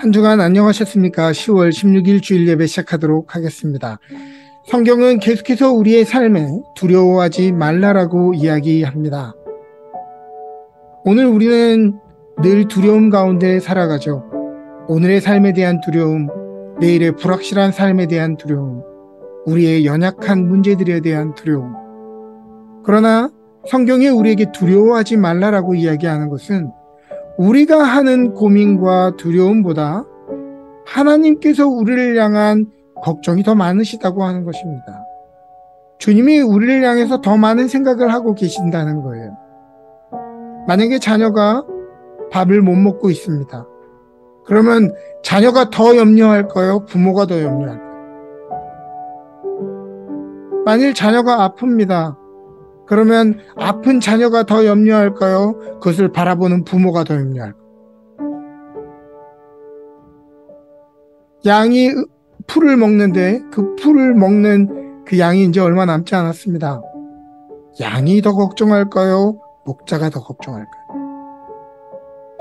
한 주간 안녕하셨습니까? 10월 16일 주일 예배 시작하도록 하겠습니다. 성경은 계속해서 우리의 삶에 두려워하지 말라라고 이야기합니다. 오늘 우리는 늘 두려움 가운데 살아가죠. 오늘의 삶에 대한 두려움, 내일의 불확실한 삶에 대한 두려움, 우리의 연약한 문제들에 대한 두려움. 그러나 성경이 우리에게 두려워하지 말라라고 이야기하는 것은 우리가 하는 고민과 두려움보다 하나님께서 우리를 향한 걱정이 더 많으시다고 하는 것입니다. 주님이 우리를 향해서 더 많은 생각을 하고 계신다는 거예요. 만약에 자녀가 밥을 못 먹고 있습니다. 그러면 자녀가 더 염려할까요? 부모가 더 염려할까요? 만일 자녀가 아픕니다. 그러면 아픈 자녀가 더 염려할까요? 그것을 바라보는 부모가 더 염려할까요? 양이 풀을 먹는데 그 풀을 먹는 그 양이 이제 얼마 남지 않았습니다. 양이 더 걱정할까요? 목자가 더 걱정할까요?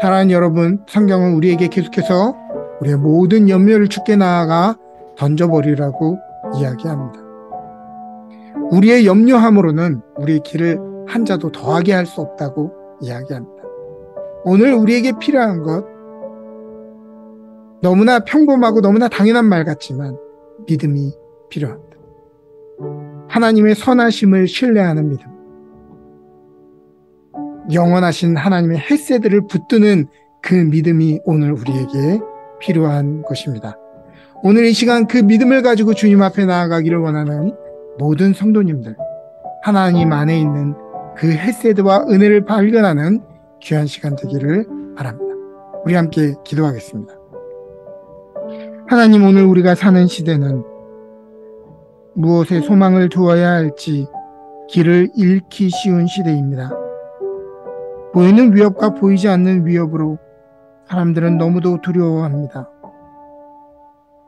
사랑하는 여러분, 성경은 우리에게 계속해서 우리의 모든 염려를 주께 나아가 던져버리라고 이야기합니다. 우리의 염려함으로는 우리의 길을 한 자도 더하게 할 수 없다고 이야기합니다. 오늘 우리에게 필요한 것, 너무나 평범하고 너무나 당연한 말 같지만 믿음이 필요합니다. 하나님의 선하심을 신뢰하는 믿음, 영원하신 하나님의 헷세들을 붙드는 그 믿음이 오늘 우리에게 필요한 것입니다. 오늘 이 시간 그 믿음을 가지고 주님 앞에 나아가기를 원하는 모든 성도님들, 하나님 안에 있는 그 헷세드와 은혜를 발견하는 귀한 시간 되기를 바랍니다. 우리 함께 기도하겠습니다. 하나님, 오늘 우리가 사는 시대는 무엇에 소망을 두어야 할지 길을 잃기 쉬운 시대입니다. 보이는 위협과 보이지 않는 위협으로 사람들은 너무도 두려워합니다.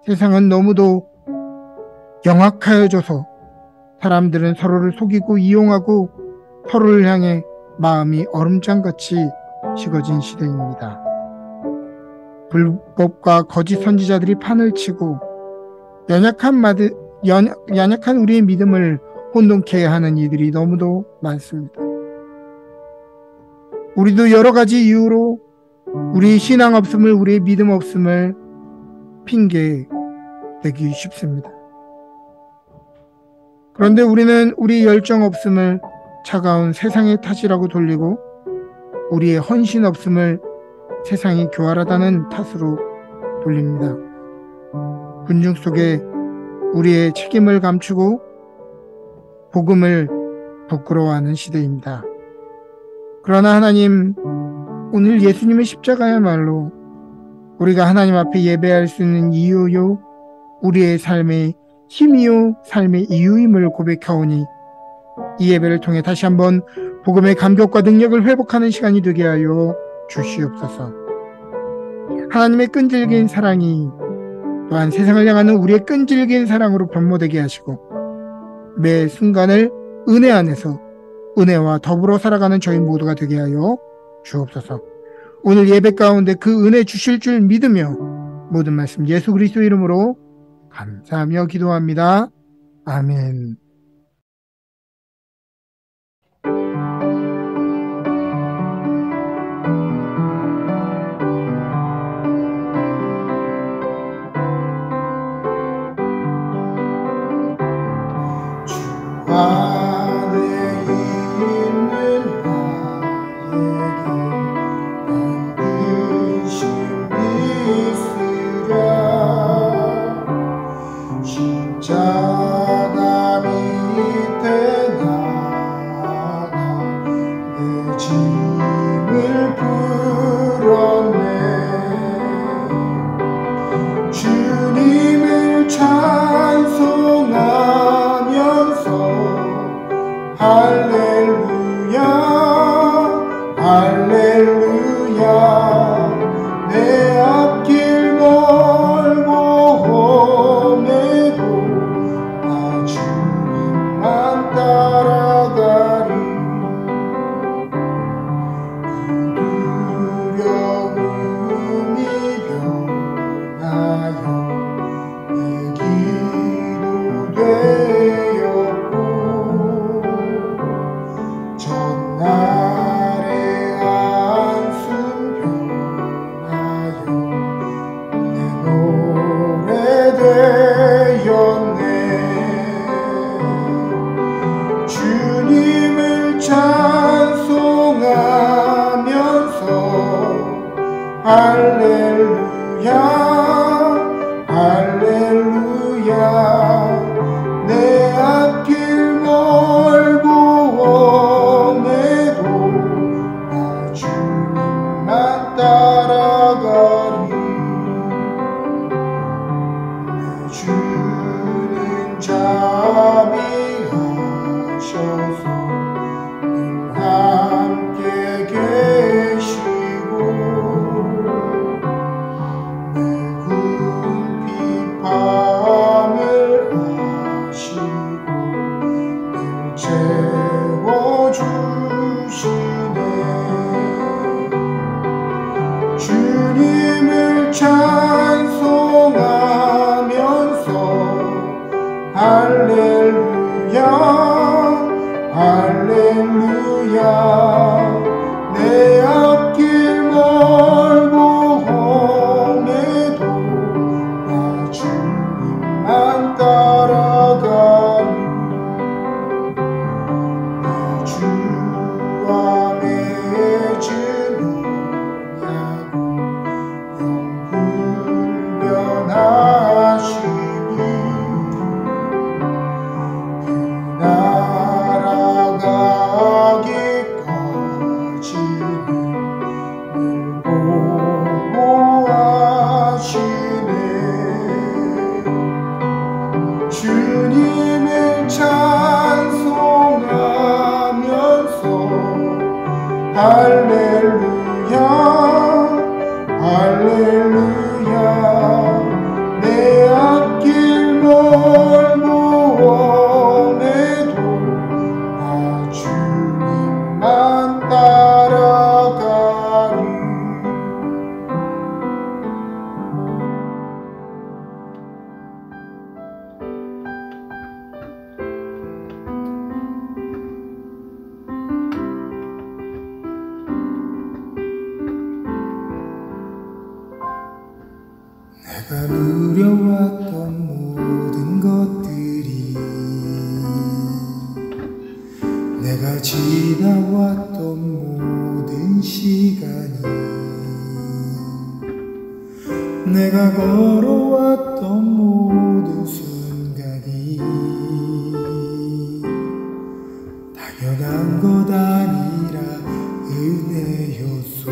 세상은 너무도 영악하여져서 사람들은 서로를 속이고 이용하고 서로를 향해 마음이 얼음장같이 식어진 시대입니다. 불법과 거짓 선지자들이 판을 치고 연약한 우리의 믿음을 혼돈케 하는 이들이 너무도 많습니다. 우리도 여러 가지 이유로 우리의 신앙 없음을, 우리의 믿음 없음을 핑계 대기 쉽습니다. 그런데 우리는 우리 열정 없음을 차가운 세상의 탓이라고 돌리고 우리의 헌신 없음을 세상이 교활하다는 탓으로 돌립니다. 군중 속에 우리의 책임을 감추고 복음을 부끄러워하는 시대입니다. 그러나 하나님, 오늘 예수님의 십자가야말로 우리가 하나님 앞에 예배할 수 있는 이유요, 우리의 삶의 힘이요, 삶의 이유임을 고백하오니 이 예배를 통해 다시 한번 복음의 감격과 능력을 회복하는 시간이 되게 하여 주시옵소서. 하나님의 끈질긴 사랑이 또한 세상을 향하는 우리의 끈질긴 사랑으로 변모되게 하시고 매 순간을 은혜 안에서 은혜와 더불어 살아가는 저희 모두가 되게 하여 주옵소서. 오늘 예배 가운데 그 은혜 주실 줄 믿으며 모든 말씀 예수 그리스도 이름으로 감사하며 기도합니다. 아멘. 십자가 채워주시네. 주님을 찬송하면서 할렐루야 할렐루야. 내 앞길 멀고 험해도 나 주님만 따라가리. 내 주와 맺은 언약은 영불변하시니 그 나라 가기까지는 늘 보호하시네. 주님을 찬송하면서 할렐루야 할렐루야. 내 앞길 멀고 험해도 나 주님만 따라가리. 내가 누려왔던 모든 것들이, 내가 지나왔던 모든 시간이, 내가 걸어왔던 모든 순간이 당연한 것 아니라 은혜였소.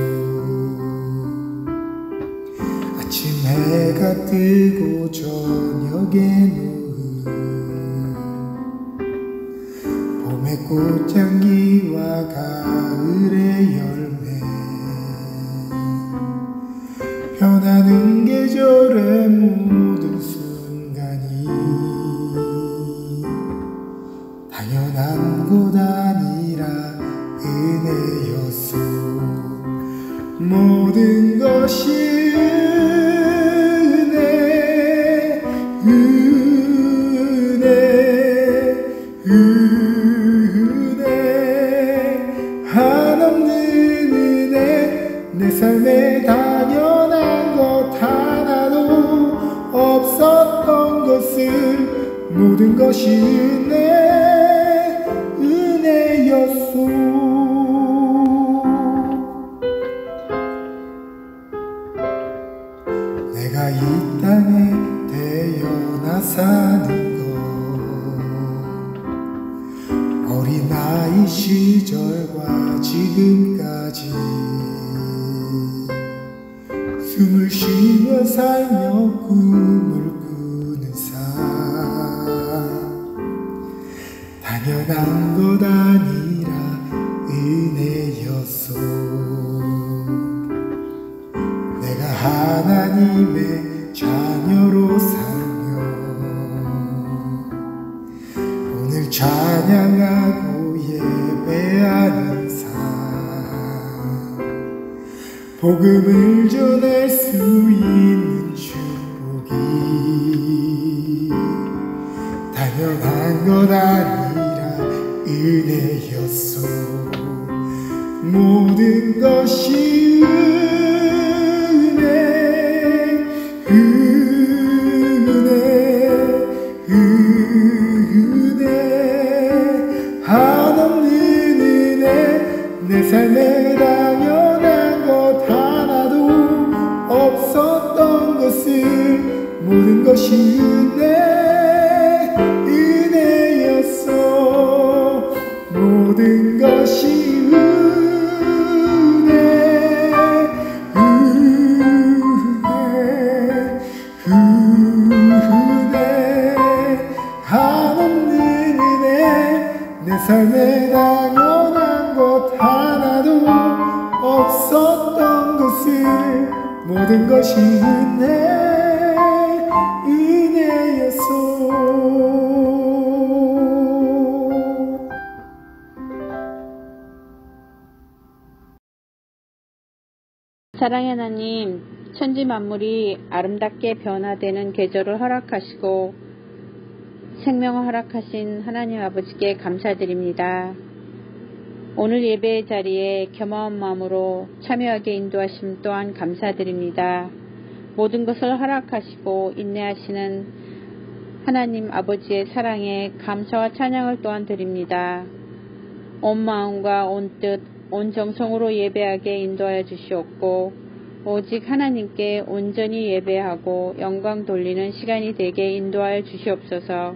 아침 해가 뜨고 저녁에 노을, 봄의 꽃향기와 가을의 열매, 변하는 계절의 모든 순간이 당연한 것 아니라 은혜였소. 모든 것이 은혜, 은혜, 은혜. 한없는 은혜. 내 삶에 당연한 것 하나도 없었던 것을 모든 것이 은혜, 은혜였소. 내가 이 땅에 태어나 사는 것, 어린아이 시절과 지금까지 숨을 쉬며 살며 꿈을 꾸는 삶, 당연한 것 아니라 은혜였소. 내가 하나님의 자녀로 살며 오늘 찬양하고 예배하는 삶, 복음을 전할 수 있는 축복이 당연한 것 아니라 은혜였소. 모든 것이 은혜, 은혜, 은혜. 한없는 은혜. 내 삶에 당연한 것 하나도 없었던 것을 모든 것이 은혜, 은혜였어. 모든 것이 은혜, 은혜, 은혜. 한없는 은혜. 내 삶에 당연한 것 하나도 없었던 것을 모든 것이 은혜, 은혜였소. 사랑의 하나님, 천지 만물이 아름답게 변화되는 계절을 허락하시고 생명을 허락하신 하나님 아버지께 감사드립니다. 오늘 예배의 자리에 겸허한 마음으로 참여하게 인도하심 또한 감사드립니다. 모든 것을 허락하시고 인내하시는 하나님 아버지의 사랑에 감사와 찬양을 또한 드립니다. 온 마음과 온 뜻, 온 정성으로 예배하게 인도하여 주시옵고 오직 하나님께 온전히 예배하고 영광 돌리는 시간이 되게 인도하여 주시옵소서.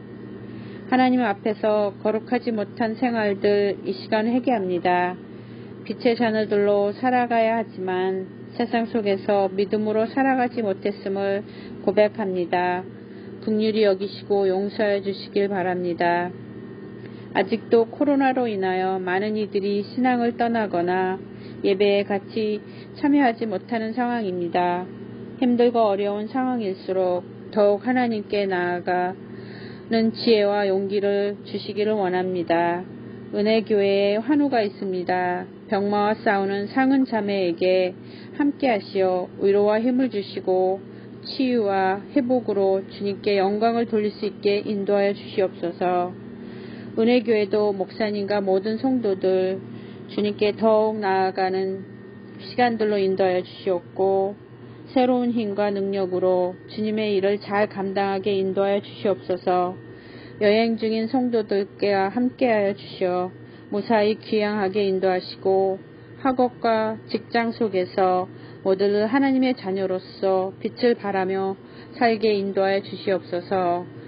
하나님 앞에서 거룩하지 못한 생활들 이 시간 회개합니다. 빛의 자녀들로 살아가야 하지만 세상 속에서 믿음으로 살아가지 못했음을 고백합니다. 긍휼히 여기시고 용서해 주시길 바랍니다. 아직도 코로나로 인하여 많은 이들이 신앙을 떠나거나 예배에 같이 참여하지 못하는 상황입니다. 힘들고 어려운 상황일수록 더욱 하나님께 나아가는 지혜와 용기를 주시기를 원합니다. 은혜교회에 환우가 있습니다. 병마와 싸우는 상은 자매에게 함께하시어 위로와 힘을 주시고 치유와 회복으로 주님께 영광을 돌릴 수 있게 인도하여 주시옵소서. 은혜교회도 목사님과 모든 성도들 주님께 더욱 나아가는 시간들로 인도하여 주시옵고 새로운 힘과 능력으로 주님의 일을 잘 감당하게 인도하여 주시옵소서. 여행 중인 성도들께 함께하여 주시어 무사히 귀향하게 인도하시고 학업과 직장 속에서 모두를 하나님의 자녀로서 빛을 발하며 살게 인도하여 주시옵소서.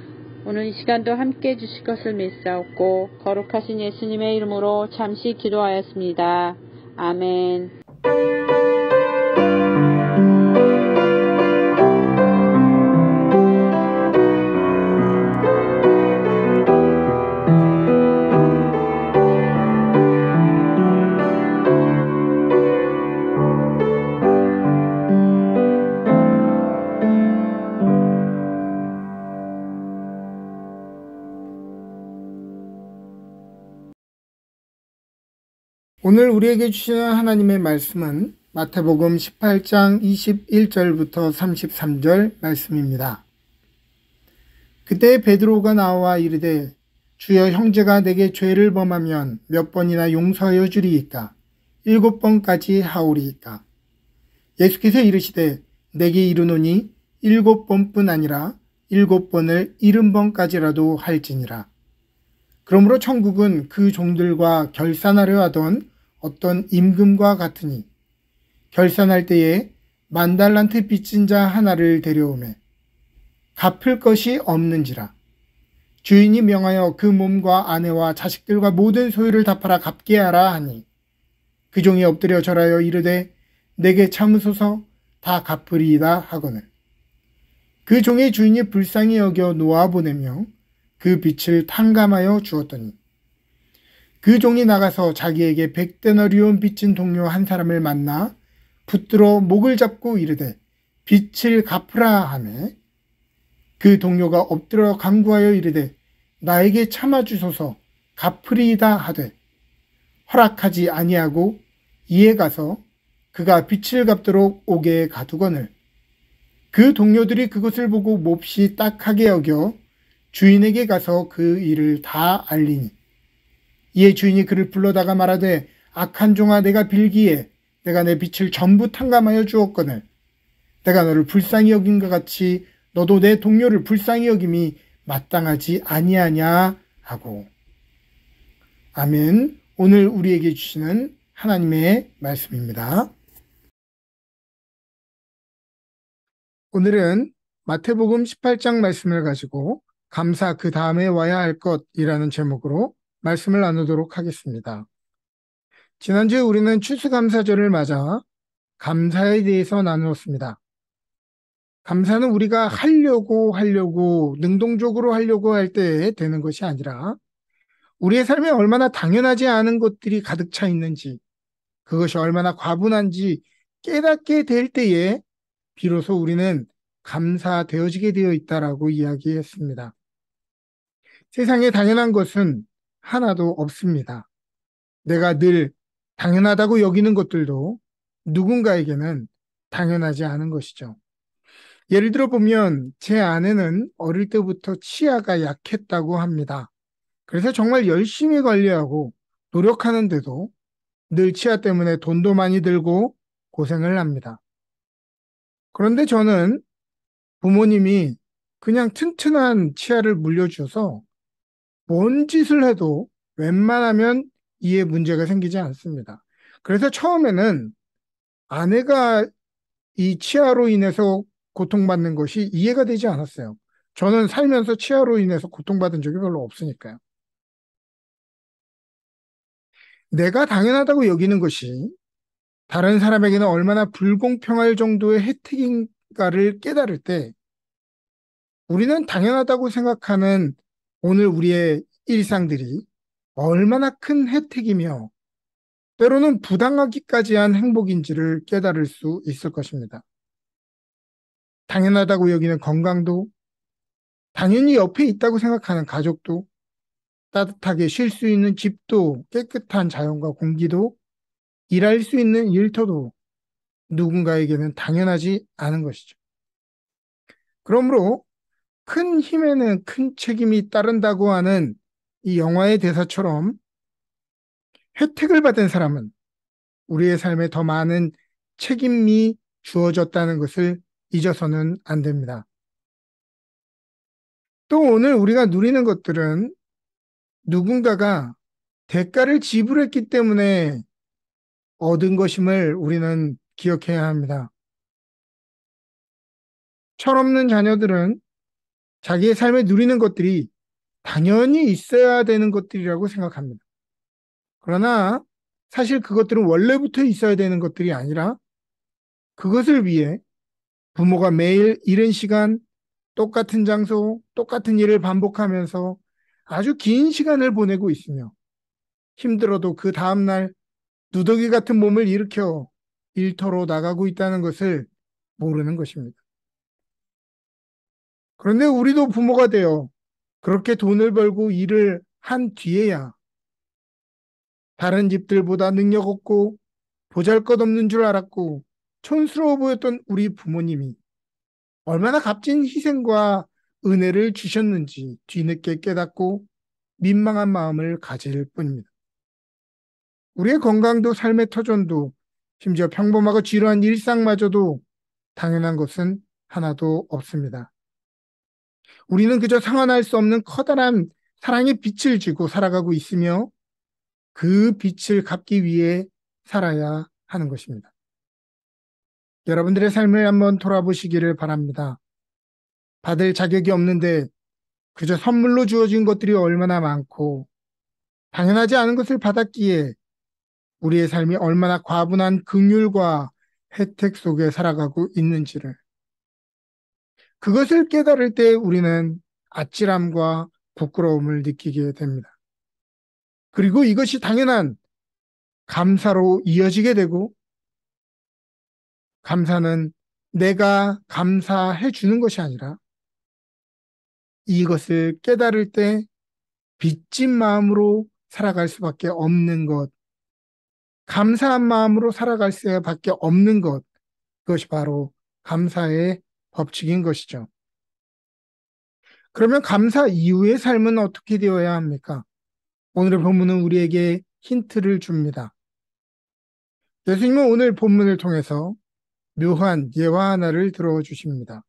오늘 이 시간도 함께해 주실 것을 믿사옵고 거룩하신 예수님의 이름으로 잠시 기도하였습니다. 아멘. 오늘 우리에게 주시는 하나님의 말씀은 마태복음 18장 21절부터 33절 말씀입니다. 그때 베드로가 나와 이르되 주여 형제가 내게 죄를 범하면 몇 번이나 용서하여 주리이까? 7번까지 하오리이까? 예수께서 이르시되 내게 이르노니 7번뿐 아니라 7번을 70번까지라도 할지니라. 그러므로 천국은 그 종들과 결산하려 하던 어떤 임금과 같으니 결산할 때에 10,000달란트 빚진 자 하나를 데려오매 갚을 것이 없는지라. 주인이 명하여 그 몸과 아내와 자식들과 모든 소유를 다 팔아 갚게 하라 하니 그 종이 엎드려 절하여 이르되 내게 참으소서 다 갚으리이다 하거늘 그 종의 주인이 불쌍히 여겨 놓아보내며 그 빚을 탕감하여 주었더니 그 종이 나가서 자기에게 100데나리온 빚진 동료 한 사람을 만나 붙들어 목을 잡고 이르되 빚을 갚으라 하매 그 동료가 엎드려 간구하여 이르되 나에게 참아주소서 갚으리이다 하되 허락하지 아니하고 이에 가서 그가 빚을 갚도록 옥에 가두거늘 그 동료들이 그것을 보고 몹시 딱하게 여겨 주인에게 가서 그 일을 다 알리니 이에 주인이 그를 불러다가 말하되 악한 종아 내가 빌기에 내가 내 빚을 전부 탕감하여 주었거늘 내가 너를 불쌍히 여긴 것 같이 너도 내 동료를 불쌍히 여김이 마땅하지 아니하냐 하고. 아멘. 오늘 우리에게 주시는 하나님의 말씀입니다. 오늘은 마태복음 18장 말씀을 가지고 감사 그 다음에 와야 할 것이라는 제목으로 말씀을 나누도록 하겠습니다. 지난주에 우리는 추수감사절을 맞아 감사에 대해서 나누었습니다. 감사는 우리가 하려고 능동적으로 하려고 할 때 되는 것이 아니라 우리의 삶에 얼마나 당연하지 않은 것들이 가득 차 있는지 그것이 얼마나 과분한지 깨닫게 될 때에 비로소 우리는 감사되어지게 되어 있다라고 이야기했습니다. 세상에 당연한 것은 하나도 없습니다. 내가 늘 당연하다고 여기는 것들도 누군가에게는 당연하지 않은 것이죠. 예를 들어 보면 제 아내는 어릴 때부터 치아가 약했다고 합니다. 그래서 정말 열심히 관리하고 노력하는데도 늘 치아 때문에 돈도 많이 들고 고생을 합니다. 그런데 저는 부모님이 그냥 튼튼한 치아를 물려주셔서 뭔 짓을 해도 웬만하면 이에 문제가 생기지 않습니다. 그래서 처음에는 아내가 이 치아로 인해서 고통받는 것이 이해가 되지 않았어요. 저는 살면서 치아로 인해서 고통받은 적이 별로 없으니까요. 내가 당연하다고 여기는 것이 다른 사람에게는 얼마나 불공평할 정도의 혜택인가를 깨달을 때 우리는 당연하다고 생각하는 오늘 우리의 일상들이 얼마나 큰 혜택이며 때로는 부당하기까지 한 행복인지를 깨달을 수 있을 것입니다. 당연하다고 여기는 건강도, 당연히 옆에 있다고 생각하는 가족도, 따뜻하게 쉴 수 있는 집도, 깨끗한 자연과 공기도, 일할 수 있는 일터도 누군가에게는 당연하지 않은 것이죠. 그러므로 큰 힘에는 큰 책임이 따른다고 하는 이 영화의 대사처럼 혜택을 받은 사람은 우리의 삶에 더 많은 책임이 주어졌다는 것을 잊어서는 안 됩니다. 또 오늘 우리가 누리는 것들은 누군가가 대가를 지불했기 때문에 얻은 것임을 우리는 기억해야 합니다. 철없는 자녀들은 자기의 삶에 누리는 것들이 당연히 있어야 되는 것들이라고 생각합니다. 그러나 사실 그것들은 원래부터 있어야 되는 것들이 아니라 그것을 위해 부모가 매일 이른 시간, 똑같은 장소, 똑같은 일을 반복하면서 아주 긴 시간을 보내고 있으며 힘들어도 그 다음날 누더기 같은 몸을 일으켜 일터로 나가고 있다는 것을 모르는 것입니다. 그런데 우리도 부모가 되어 그렇게 돈을 벌고 일을 한 뒤에야 다른 집들보다 능력 없고 보잘것없는 줄 알았고 촌스러워 보였던 우리 부모님이 얼마나 값진 희생과 은혜를 주셨는지 뒤늦게 깨닫고 민망한 마음을 가질 뿐입니다. 우리의 건강도 삶의 터전도 심지어 평범하고 지루한 일상마저도 당연한 것은 하나도 없습니다. 우리는 그저 상환할 수 없는 커다란 사랑의 빛을 쥐고 살아가고 있으며 그 빛을 갚기 위해 살아야 하는 것입니다. 여러분들의 삶을 한번 돌아보시기를 바랍니다. 받을 자격이 없는데 그저 선물로 주어진 것들이 얼마나 많고 당연하지 않은 것을 받았기에 우리의 삶이 얼마나 과분한 긍휼과 혜택 속에 살아가고 있는지를 그것을 깨달을 때 우리는 아찔함과 부끄러움을 느끼게 됩니다. 그리고 이것이 당연한 감사로 이어지게 되고 감사는 내가 감사해 주는 것이 아니라 이것을 깨달을 때 빚진 마음으로 살아갈 수밖에 없는 것, 감사한 마음으로 살아갈 수밖에 없는 것, 그것이 바로 감사의 법칙인 것이죠. 그러면 감사 이후의 삶은 어떻게 되어야 합니까? 오늘의 본문은 우리에게 힌트를 줍니다. 예수님은 오늘 본문을 통해서 묘한 예화 하나를 들어주십니다.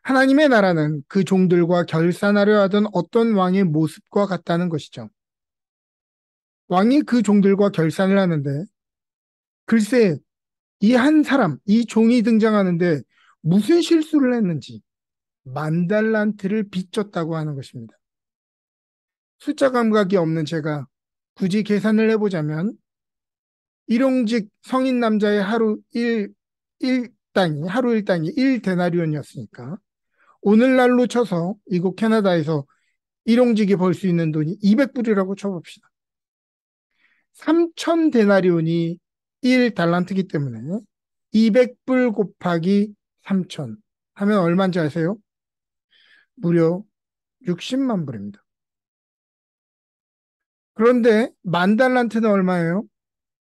하나님의 나라는 그 종들과 결산하려 하던 어떤 왕의 모습과 같다는 것이죠. 왕이 그 종들과 결산을 하는데 글쎄 이 한 사람, 이 종이 등장하는데 무슨 실수를 했는지 만달란트를 빚졌다고 하는 것입니다. 숫자 감각이 없는 제가 굳이 계산을 해보자면 일용직 성인 남자의 하루 일당이 1데나리온이었으니까 오늘날로 쳐서 이곳 캐나다에서 일용직이 벌 수 있는 돈이 200불이라고 쳐봅시다. 3,000데나리온이 1달란트이기 때문에 200불 곱하기 3,000 하면 얼마인지 아세요? 무려 60만 불입니다. 그런데 만 달란트는 얼마예요?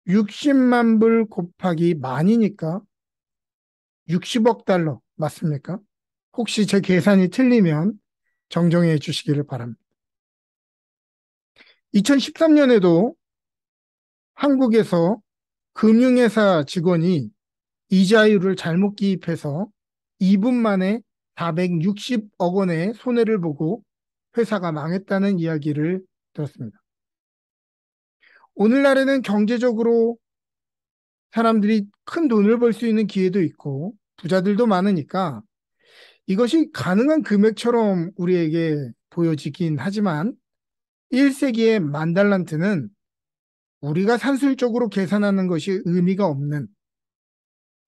60만 불 곱하기 만이니까 60억 달러 맞습니까? 혹시 제 계산이 틀리면 정정해 주시기를 바랍니다. 2013년에도 한국에서 금융회사 직원이 이자율을 잘못 기입해서 2분 만에 460억 원의 손해를 보고 회사가 망했다는 이야기를 들었습니다. 오늘날에는 경제적으로 사람들이 큰 돈을 벌 수 있는 기회도 있고 부자들도 많으니까 이것이 가능한 금액처럼 우리에게 보여지긴 하지만 1세기의 만달란트는 우리가 산술적으로 계산하는 것이 의미가 없는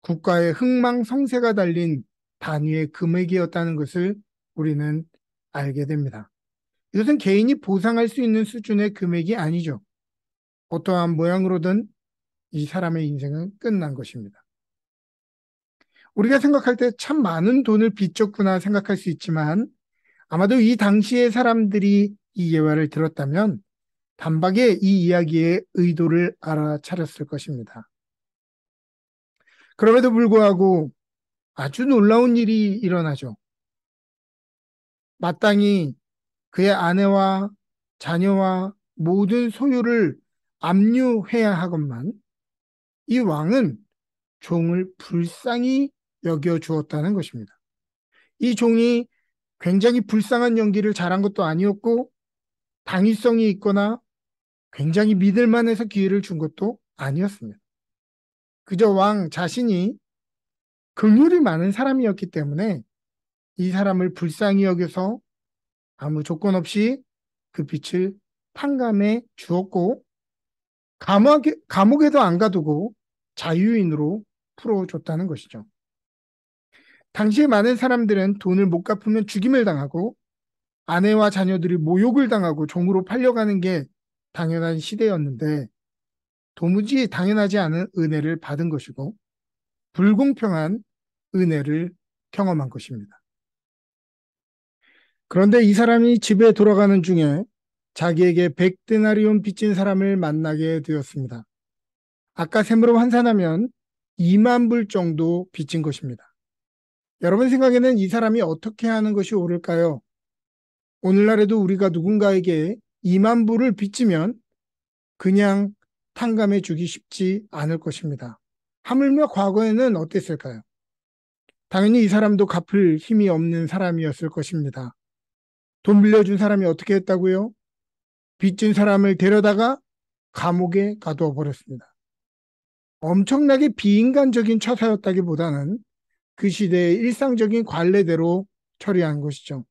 국가의 흥망성쇠가 달린 단위의 금액이었다는 것을 우리는 알게 됩니다. 이것은 개인이 보상할 수 있는 수준의 금액이 아니죠. 어떠한 모양으로든 이 사람의 인생은 끝난 것입니다. 우리가 생각할 때 참 많은 돈을 빚졌구나 생각할 수 있지만 아마도 이 당시의 사람들이 이 예화를 들었다면 단박에 이 이야기의 의도를 알아차렸을 것입니다. 그럼에도 불구하고 아주 놀라운 일이 일어나죠. 마땅히 그의 아내와 자녀와 모든 소유를 압류해야 하건만 이 왕은 종을 불쌍히 여겨 주었다는 것입니다. 이 종이 굉장히 불쌍한 연기를 잘한 것도 아니었고 당위성이 있거나 굉장히 믿을 만해서 기회를 준 것도 아니었습니다. 그저 왕 자신이 긍휼이 많은 사람이었기 때문에 이 사람을 불쌍히 여겨서 아무 조건 없이 그 빚을 탕감해 주었고 감옥에도 안 가두고 자유인으로 풀어줬다는 것이죠. 당시에 많은 사람들은 돈을 못 갚으면 죽임을 당하고 아내와 자녀들이 모욕을 당하고 종으로 팔려가는 게 당연한 시대였는데 도무지 당연하지 않은 은혜를 받은 것이고 불공평한 은혜를 경험한 것입니다. 그런데 이 사람이 집에 돌아가는 중에 자기에게 100데나리온 빚진 사람을 만나게 되었습니다. 아까 셈으로 환산하면 2만 불 정도 빚진 것입니다. 여러분 생각에는 이 사람이 어떻게 하는 것이 옳을까요? 오늘날에도 우리가 누군가에게 2만 불을 빚지면 그냥 탕감해 주기 쉽지 않을 것입니다. 하물며 과거에는 어땠을까요? 당연히 이 사람도 갚을 힘이 없는 사람이었을 것입니다. 돈 빌려준 사람이 어떻게 했다고요? 빚진 사람을 데려다가 감옥에 가두어 버렸습니다. 엄청나게 비인간적인 처사였다기보다는 그 시대의 일상적인 관례대로 처리한 것이죠.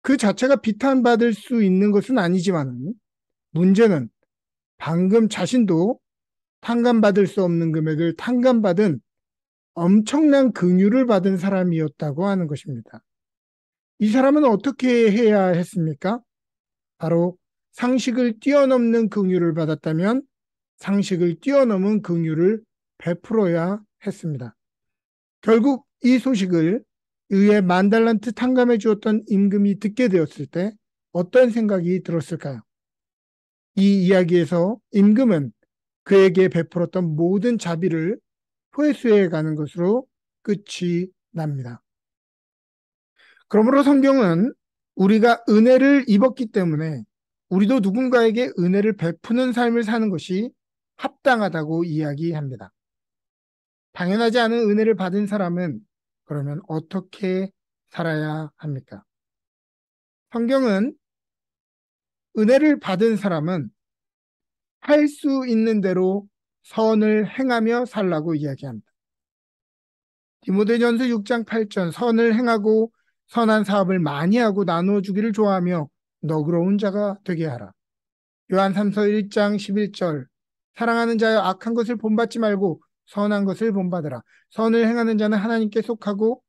그 자체가 비판받을 수 있는 것은 아니지만 문제는 방금 자신도 탕감받을 수 없는 금액을 탕감받은 엄청난 긍휼을 받은 사람이었다고 하는 것입니다. 이 사람은 어떻게 해야 했습니까? 바로 상식을 뛰어넘는 긍휼을 받았다면 상식을 뛰어넘은 긍휼을 베풀어야 했습니다. 결국 이 소식을 의회 만달란트 탕감해 주었던 임금이 듣게 되었을 때 어떤 생각이 들었을까요? 이 이야기에서 임금은 그에게 베풀었던 모든 자비를 회수해 가는 것으로 끝이 납니다. 그러므로 성경은 우리가 은혜를 입었기 때문에 우리도 누군가에게 은혜를 베푸는 삶을 사는 것이 합당하다고 이야기합니다. 당연하지 않은 은혜를 받은 사람은 그러면 어떻게 살아야 합니까? 성경은 은혜를 받은 사람은 할 수 있는 대로 선을 행하며 살라고 이야기합니다. 디모데전서 6장 8절 선을 행하고 선한 사업을 많이 하고 나누어 주기를 좋아하며 너그러운 자가 되게 하라. 요한 3서 1장 11절 사랑하는 자여 악한 것을 본받지 말고 선한 것을 본받으라. 선을 행하는 자는 하나님께 속하고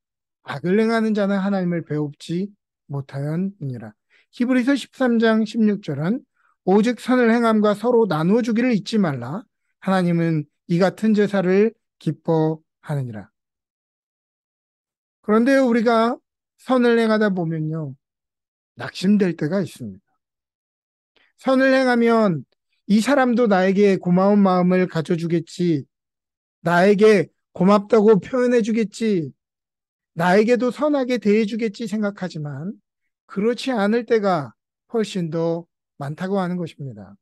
악을 행하는 자는 하나님을 배웁지 못하였느니라. 히브리서 13장 16절은 오직 선을 행함과 서로 나누어 주기를 잊지 말라. 하나님은 이 같은 제사를 기뻐하느니라. 그런데 우리가 선을 행하다 보면요, 낙심될 때가 있습니다. 선을 행하면 이 사람도 나에게 고마운 마음을 가져주겠지. 나에게 고맙다고 표현해주겠지. 나에게도 선하게 대해주겠지 생각하지만 그렇지 않을 때가 훨씬 더 많다고 하는 것입니다.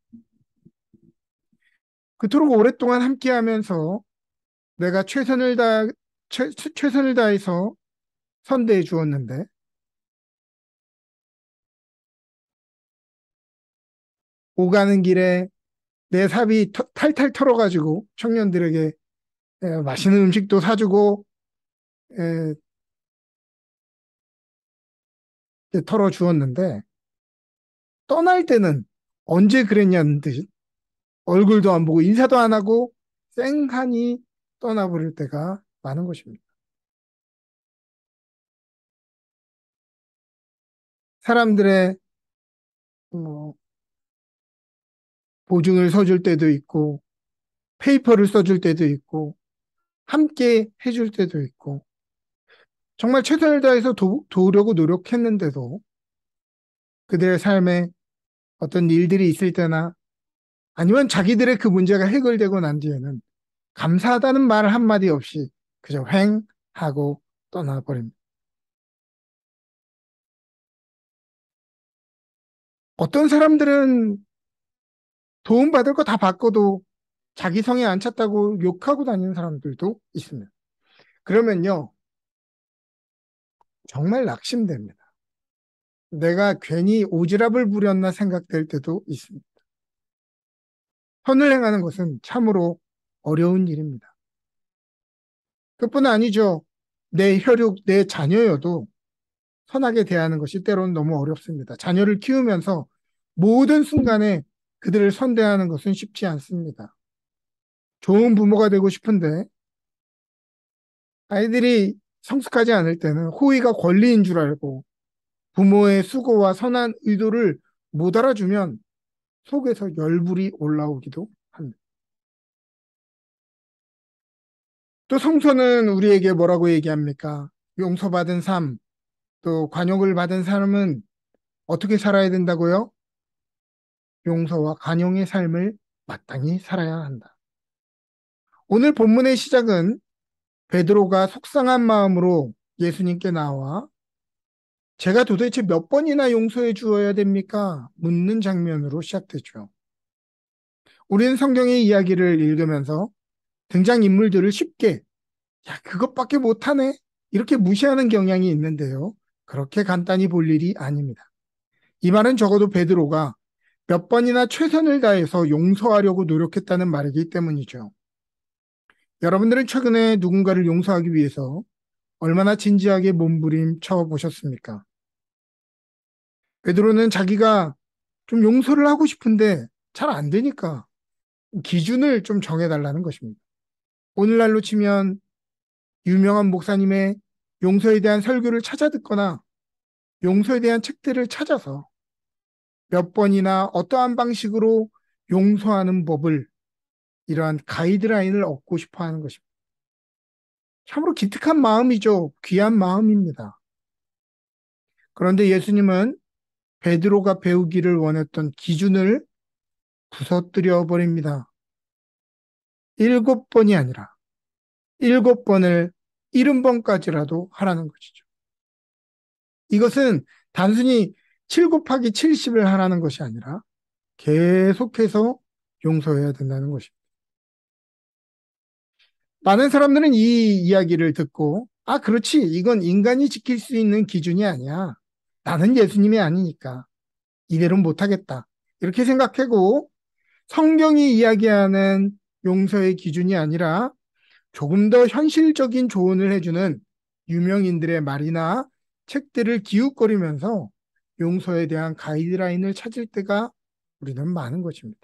그토록 오랫동안 함께하면서 내가 최선을 다해서 선대해 주었는데 오가는 길에 내 삽이 탈탈 털어가지고 청년들에게 맛있는 음식도 사주고 에, 털어 주었는데 떠날 때는 언제 그랬냐는 듯이 얼굴도 안 보고 인사도 안 하고 쌩하니 떠나버릴 때가 많은 것입니다. 사람들의 뭐 보증을 서줄 때도 있고 페이퍼를 써줄 때도 있고 함께 해줄 때도 있고 정말 최선을 다해서 도우려고 노력했는데도 그들의 삶에 어떤 일들이 있을 때나 아니면 자기들의 그 문제가 해결되고 난 뒤에는 감사하다는 말 한마디 없이 그저 횡 하고 떠나버립니다. 어떤 사람들은 도움받을 거 다 받고도 자기 성에 안 찼다고 욕하고 다니는 사람들도 있습니다. 그러면요, 정말 낙심됩니다. 내가 괜히 오지랖을 부렸나 생각될 때도 있습니다. 선을 행하는 것은 참으로 어려운 일입니다. 그뿐 아니죠. 내 혈육, 내 자녀여도 선하게 대하는 것이 때로는 너무 어렵습니다. 자녀를 키우면서 모든 순간에 그들을 선대하는 것은 쉽지 않습니다. 좋은 부모가 되고 싶은데 아이들이 성숙하지 않을 때는 호의가 권리인 줄 알고 부모의 수고와 선한 의도를 못 알아주면 속에서 열불이 올라오기도 합니다. 또 성서는 우리에게 뭐라고 얘기합니까? 용서받은 삶, 또 관용을 받은 삶은 어떻게 살아야 된다고요? 용서와 관용의 삶을 마땅히 살아야 한다. 오늘 본문의 시작은 베드로가 속상한 마음으로 예수님께 나와 제가 도대체 몇 번이나 용서해 주어야 됩니까? 묻는 장면으로 시작되죠. 우리는 성경의 이야기를 읽으면서 등장인물들을 쉽게 야, 그것밖에 못하네? 이렇게 무시하는 경향이 있는데요. 그렇게 간단히 볼 일이 아닙니다. 이 말은 적어도 베드로가 몇 번이나 최선을 다해서 용서하려고 노력했다는 말이기 때문이죠. 여러분들은 최근에 누군가를 용서하기 위해서 얼마나 진지하게 몸부림쳐 보셨습니까? 베드로는 자기가 좀 용서를 하고 싶은데 잘 안 되니까 기준을 좀 정해달라는 것입니다. 오늘날로 치면 유명한 목사님의 용서에 대한 설교를 찾아 듣거나 용서에 대한 책들을 찾아서 몇 번이나 어떠한 방식으로 용서하는 법을 이러한 가이드라인을 얻고 싶어 하는 것입니다. 참으로 기특한 마음이죠. 귀한 마음입니다. 그런데 예수님은 베드로가 배우기를 원했던 기준을 부서뜨려 버립니다. 7번이 아니라 7번을 70번까지라도 하라는 것이죠. 이것은 단순히 7 곱하기 70을 하라는 것이 아니라 계속해서 용서해야 된다는 것입니다. 많은 사람들은 이 이야기를 듣고, 아, 그렇지. 이건 인간이 지킬 수 있는 기준이 아니야. 나는 예수님이 아니니까. 이대로는 못하겠다. 이렇게 생각하고 성경이 이야기하는 용서의 기준이 아니라 조금 더 현실적인 조언을 해주는 유명인들의 말이나 책들을 기웃거리면서 용서에 대한 가이드라인을 찾을 때가 우리는 많은 것입니다.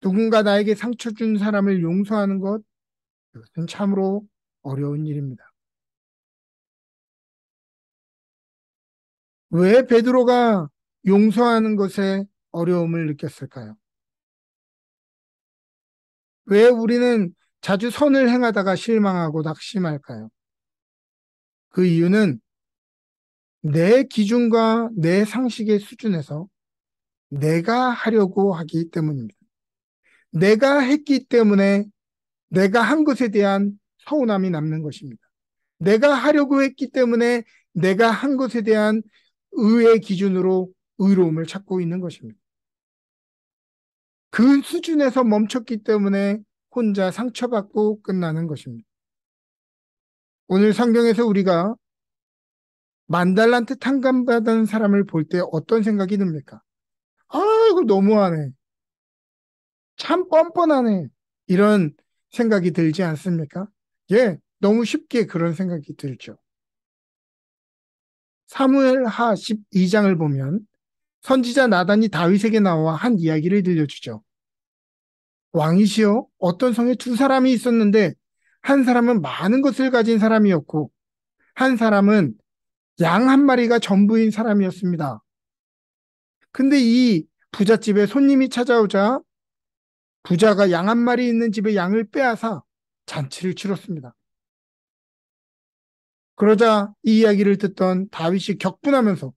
누군가 나에게 상처 준 사람을 용서하는 것, 이것은 참으로 어려운 일입니다. 왜 베드로가 용서하는 것에 어려움을 느꼈을까요? 왜 우리는 자주 선을 행하다가 실망하고 낙심할까요? 그 이유는 내 기준과 내 상식의 수준에서 내가 하려고 하기 때문입니다. 내가 했기 때문에 내가 한 것에 대한 서운함이 남는 것입니다. 내가 하려고 했기 때문에 내가 한 것에 대한 의의 기준으로 의로움을 찾고 있는 것입니다. 그 수준에서 멈췄기 때문에 혼자 상처받고 끝나는 것입니다. 오늘 성경에서 우리가 만달란트 탕감받은 사람을 볼 때 어떤 생각이 듭니까? 아, 이거 너무하네. 참 뻔뻔하네. 이런 생각이 들지 않습니까? 예, 너무 쉽게 그런 생각이 들죠. 사무엘하 12장을 보면 선지자 나단이 다윗에게 나와 한 이야기를 들려주죠. 왕이시여, 어떤 성에 두 사람이 있었는데 한 사람은 많은 것을 가진 사람이었고 한 사람은 양 한 마리가 전부인 사람이었습니다. 근데 이 부잣집에 손님이 찾아오자 부자가 양 한 마리 있는 집에 양을 빼앗아 잔치를 치렀습니다. 그러자 이 이야기를 듣던 다윗이 격분하면서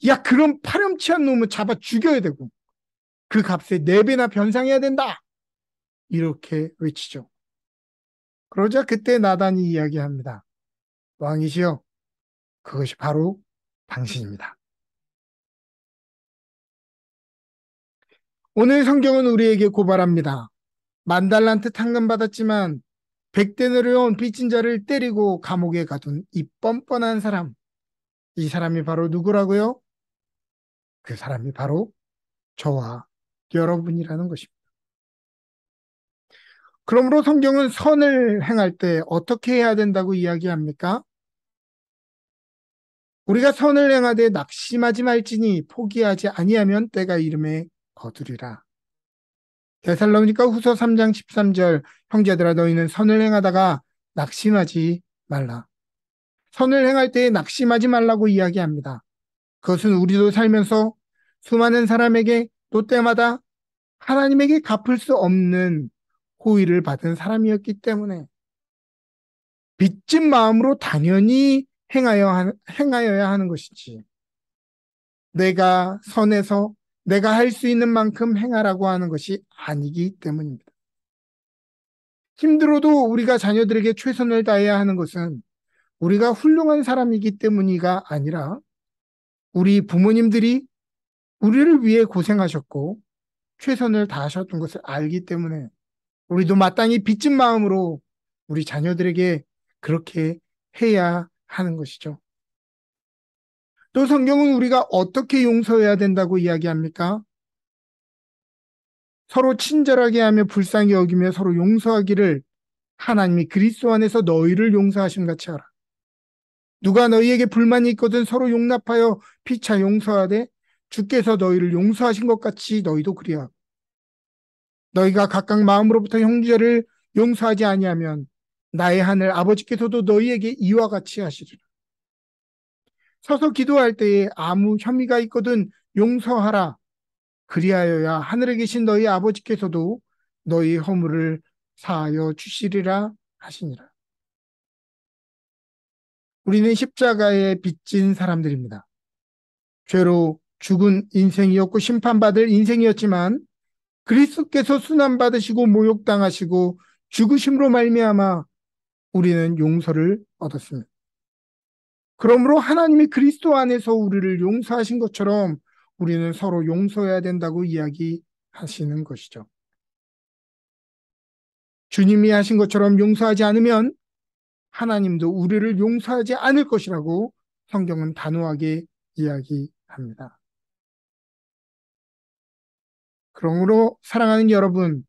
야, 그런 파렴치한 놈은 잡아 죽여야 되고 그 값에 네 배나 변상해야 된다. 이렇게 외치죠. 그러자 그때 나단이 이야기합니다. 왕이시여, 그것이 바로 당신입니다. 오늘 성경은 우리에게 고발합니다. 만달란트 탕감받았지만 백대너려온 빚진 자를 때리고 감옥에 가둔 이 뻔뻔한 사람. 이 사람이 바로 누구라고요? 그 사람이 바로 저와 여러분이라는 것입니다. 그러므로 성경은 선을 행할 때 어떻게 해야 된다고 이야기합니까? 우리가 선을 행하되 낙심하지 말지니 포기하지 아니하면 때가 이름에 거두리라. 데살로니가 후서 3장 13절 형제들아 너희는 선을 행하다가 낙심하지 말라. 선을 행할 때에 낙심하지 말라고 이야기합니다. 그것은 우리도 살면서 수많은 사람에게 또 때마다 하나님에게 갚을 수 없는 호의를 받은 사람이었기 때문에 빚진 마음으로 당연히 행하여야 하는 것이지. 내가 선에서 내가 할 수 있는 만큼 행하라고 하는 것이 아니기 때문입니다. 힘들어도 우리가 자녀들에게 최선을 다해야 하는 것은 우리가 훌륭한 사람이기 때문이가 아니라 우리 부모님들이 우리를 위해 고생하셨고 최선을 다하셨던 것을 알기 때문에 우리도 마땅히 빚진 마음으로 우리 자녀들에게 그렇게 해야 하는 것이죠. 또 성경은 우리가 어떻게 용서해야 된다고 이야기합니까? 서로 친절하게 하며 불쌍히 여기며 서로 용서하기를 하나님이 그리스도 안에서 너희를 용서하심 같이 하라. 누가 너희에게 불만이 있거든 서로 용납하여 피차 용서하되 주께서 너희를 용서하신 것 같이 너희도 그리하고 너희가 각각 마음으로부터 형제를 용서하지 아니하면 나의 하늘 아버지께서도 너희에게 이와 같이 하시리라. 서서 기도할 때에 아무 혐의가 있거든 용서하라. 그리하여야 하늘에 계신 너희 아버지께서도 너희 허물을 사하여 주시리라 하시니라. 우리는 십자가에 빚진 사람들입니다. 죄로 죽은 인생이었고 심판받을 인생이었지만 그리스도께서 순환받으시고 모욕당하시고 죽으심으로 말미암아 우리는 용서를 얻었습니다. 그러므로 하나님이 그리스도 안에서 우리를 용서하신 것처럼 우리는 서로 용서해야 된다고 이야기하시는 것이죠. 주님이 하신 것처럼 용서하지 않으면 하나님도 우리를 용서하지 않을 것이라고 성경은 단호하게 이야기합니다. 그러므로 사랑하는 여러분,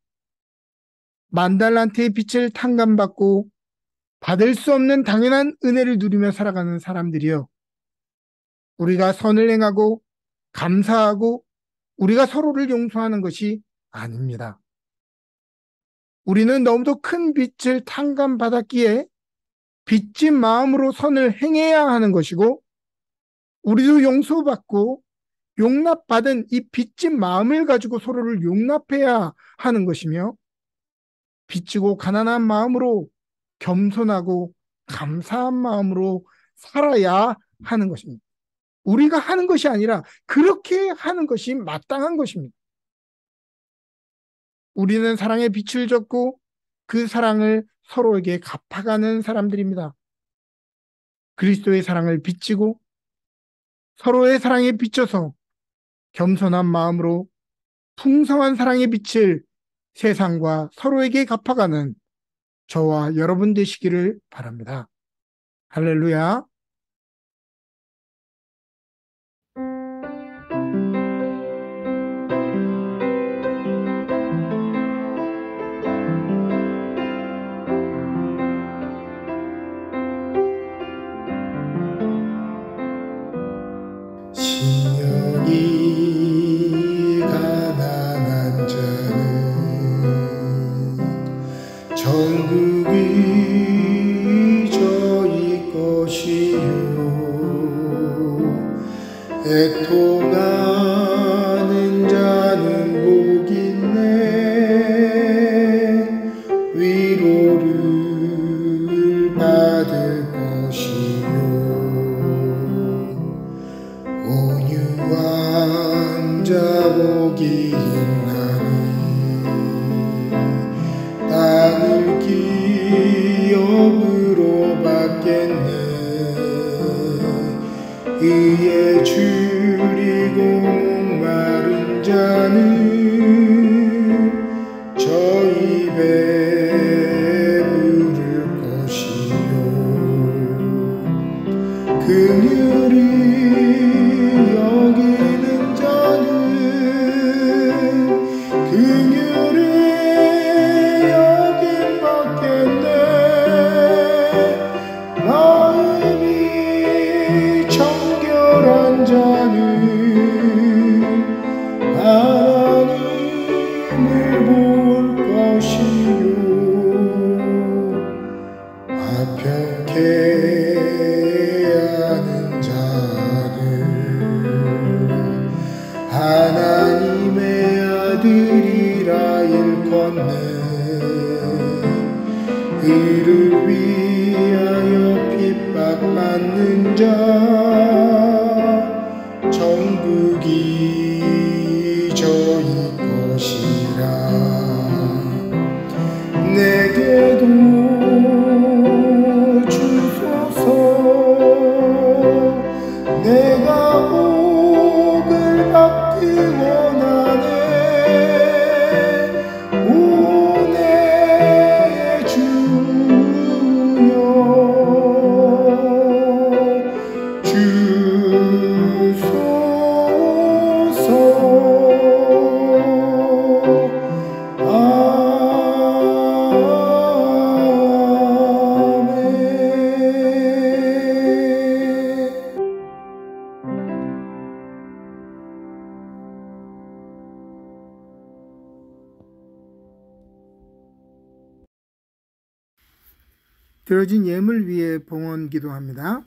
만달란트의 빛을 탕감받고 받을 수 없는 당연한 은혜를 누리며 살아가는 사람들이요. 우리가 선을 행하고 감사하고 우리가 서로를 용서하는 것이 아닙니다. 우리는 너무도 큰 빚을 탕감받았기에 빚진 마음으로 선을 행해야 하는 것이고 우리도 용서받고 용납받은 이 빚진 마음을 가지고 서로를 용납해야 하는 것이며 빚지고 가난한 마음으로 겸손하고 감사한 마음으로 살아야 하는 것입니다. 우리가 하는 것이 아니라 그렇게 하는 것이 마땅한 것입니다. 우리는 사랑의 빛을 줬고 그 사랑을 서로에게 갚아가는 사람들입니다. 그리스도의 사랑을 비치고 서로의 사랑에 비춰서 겸손한 마음으로 풍성한 사랑의 빛을 세상과 서로에게 갚아가는 저와 여러분 되시기를 바랍니다. 할렐루야. 심령이 가난한 자는 천국이 저희 것이요 애통하는 자는 복 있네 위로를 받을 것이요 온유한 자 복이 있나니 땅을 기업으로 받겠네 의에 줄이고 목마른 자는 저희 배부를 것이요 긍휼히 여기는 자는 긍휼히 여김 받겠네 마음이 정결한 자는 하나님을 볼 것이요 화평케 하는 자는 하나님의 아들이라 일컫네 의를 위하여 핍박받는 자 정국이 저희 것이라 내게도 주소서 내가 복을 받기 원하네 오 내 주여 주소서 드려진 예물 위에 봉헌 기도합니다.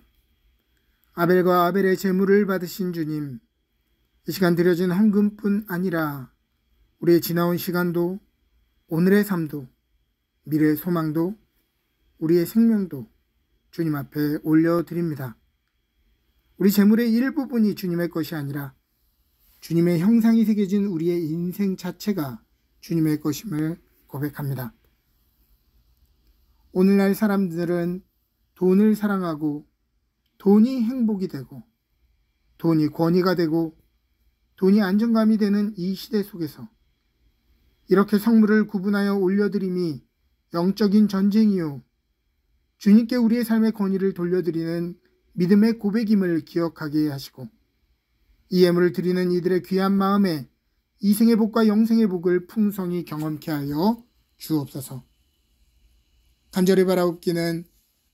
아벨과 아벨의 제물을 받으신 주님, 이 시간 드려진 헌금뿐 아니라 우리의 지나온 시간도 오늘의 삶도 미래의 소망도 우리의 생명도 주님 앞에 올려드립니다. 우리 제물의 일부분이 주님의 것이 아니라 주님의 형상이 새겨진 우리의 인생 자체가 주님의 것임을 고백합니다. 오늘날 사람들은 돈을 사랑하고 돈이 행복이 되고 돈이 권위가 되고 돈이 안정감이 되는 이 시대 속에서 이렇게 성물을 구분하여 올려드림이 영적인 전쟁이요 주님께 우리의 삶의 권위를 돌려드리는 믿음의 고백임을 기억하게 하시고 이 예물을 드리는 이들의 귀한 마음에 이생의 복과 영생의 복을 풍성히 경험케 하여 주옵소서. 간절히 바라옵기는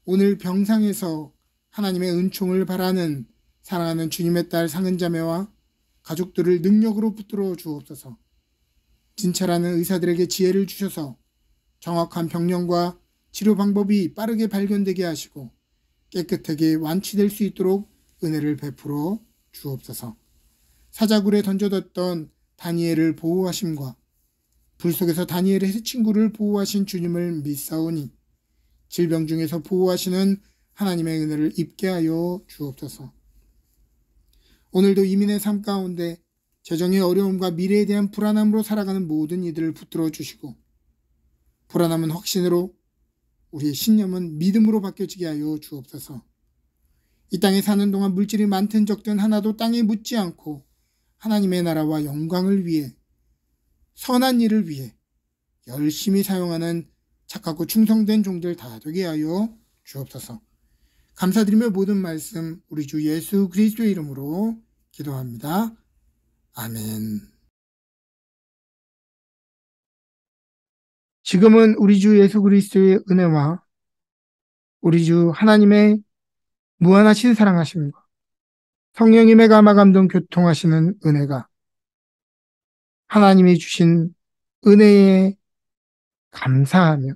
오늘 병상에서 하나님의 은총을 바라는 사랑하는 주님의 딸 상은자매와 가족들을 능력으로 붙들어 주옵소서. 진찰하는 의사들에게 지혜를 주셔서 정확한 병명과 치료 방법이 빠르게 발견되게 하시고 깨끗하게 완치될 수 있도록 은혜를 베풀어 주옵소서. 사자굴에 던져뒀던 다니엘을 보호하심과 불 속에서 다니엘의 세 친구를 보호하신 주님을 믿사오니 질병 중에서 보호하시는 하나님의 은혜를 입게 하여 주옵소서. 오늘도 이민의 삶 가운데 재정의 어려움과 미래에 대한 불안함으로 살아가는 모든 이들을 붙들어 주시고, 불안함은 확신으로, 우리의 신념은 믿음으로 바뀌어지게 하여 주옵소서. 이 땅에 사는 동안 물질이 많든 적든 하나도 땅에 묻지 않고 하나님의 나라와 영광을 위해, 선한 일을 위해 열심히 사용하는 착하고 충성된 종들 다 되게 하여 주옵소서. 감사드리며 모든 말씀 우리 주 예수 그리스도의 이름으로 기도합니다. 아멘. 지금은 우리 주 예수 그리스도의 은혜와 우리 주 하나님의 무한하신 사랑하심과 성령님의 감화 감동 교통하시는 은혜가, 하나님이 주신 은혜에 감사하며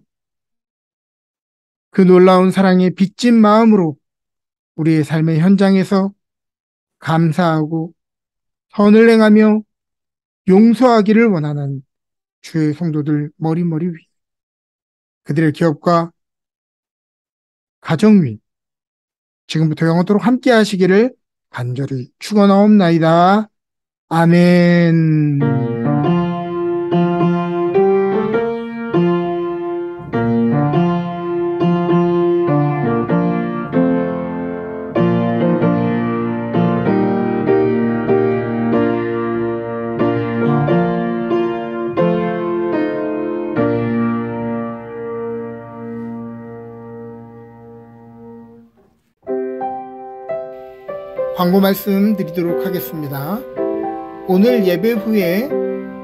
그 놀라운 사랑에 빚진 마음으로 우리의 삶의 현장에서 감사하고 선을 행하며 용서하기를 원하는 주의 성도들 머리머리 위, 그들의 기업과 가정 위, 지금부터 영원토록 함께 하시기를 간절히 축원하옵나이다. 아멘. 광고 말씀 드리도록 하겠습니다. 오늘 예배 후에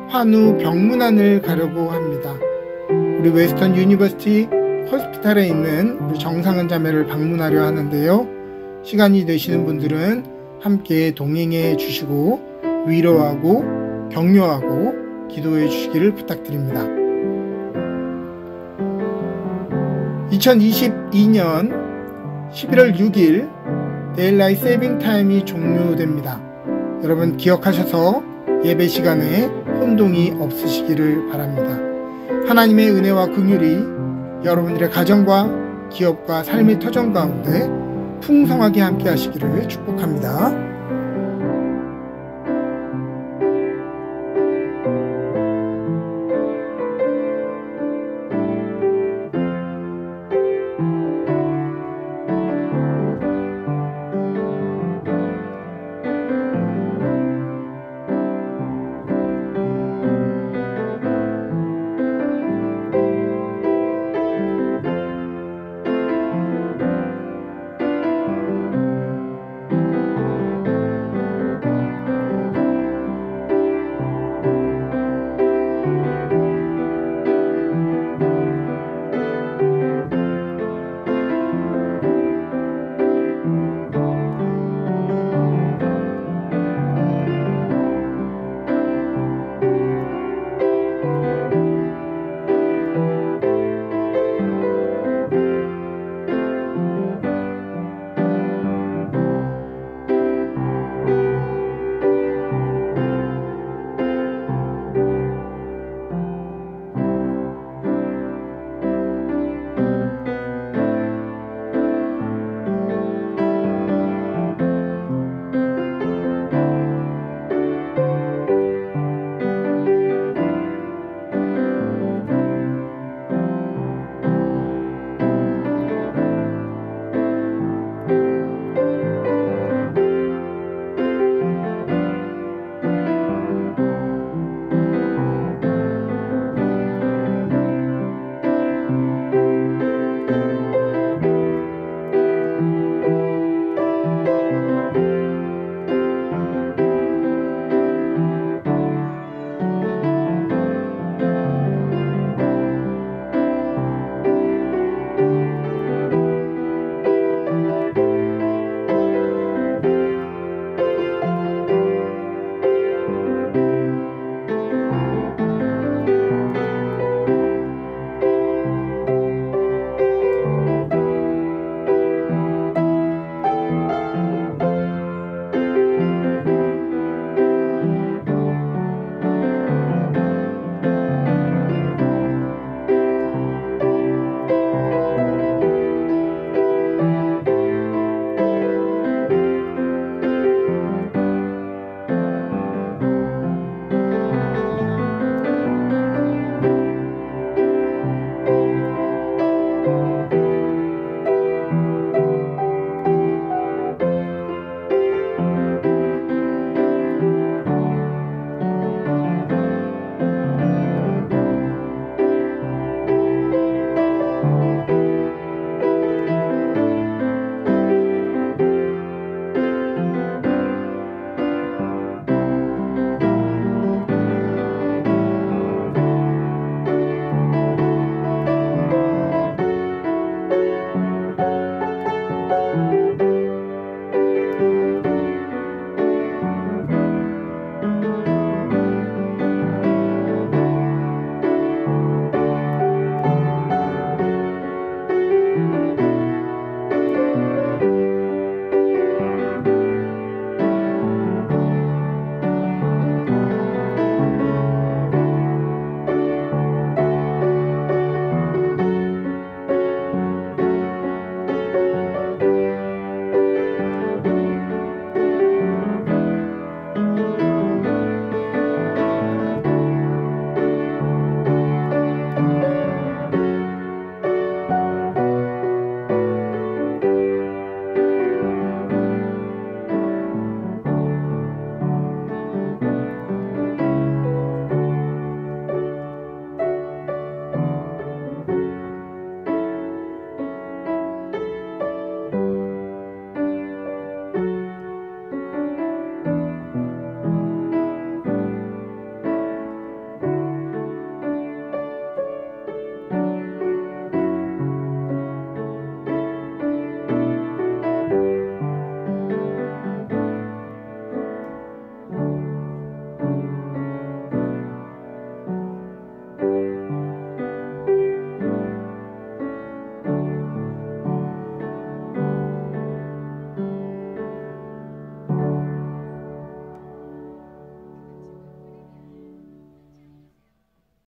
환우 병문안을 가려고 합니다. 우리 웨스턴 유니버시티 호스피탈에 있는 우리 정상은 자매를 방문하려 하는데요. 시간이 되시는 분들은 함께 동행해 주시고 위로하고 격려하고 기도해 주시기를 부탁드립니다. 2022년 11월 6일 데일라이트 세이빙 타임이 종료됩니다. 여러분 기억하셔서 예배 시간에 혼동이 없으시기를 바랍니다. 하나님의 은혜와 긍휼이 여러분들의 가정과 기업과 삶의 터전 가운데 풍성하게 함께 하시기를 축복합니다.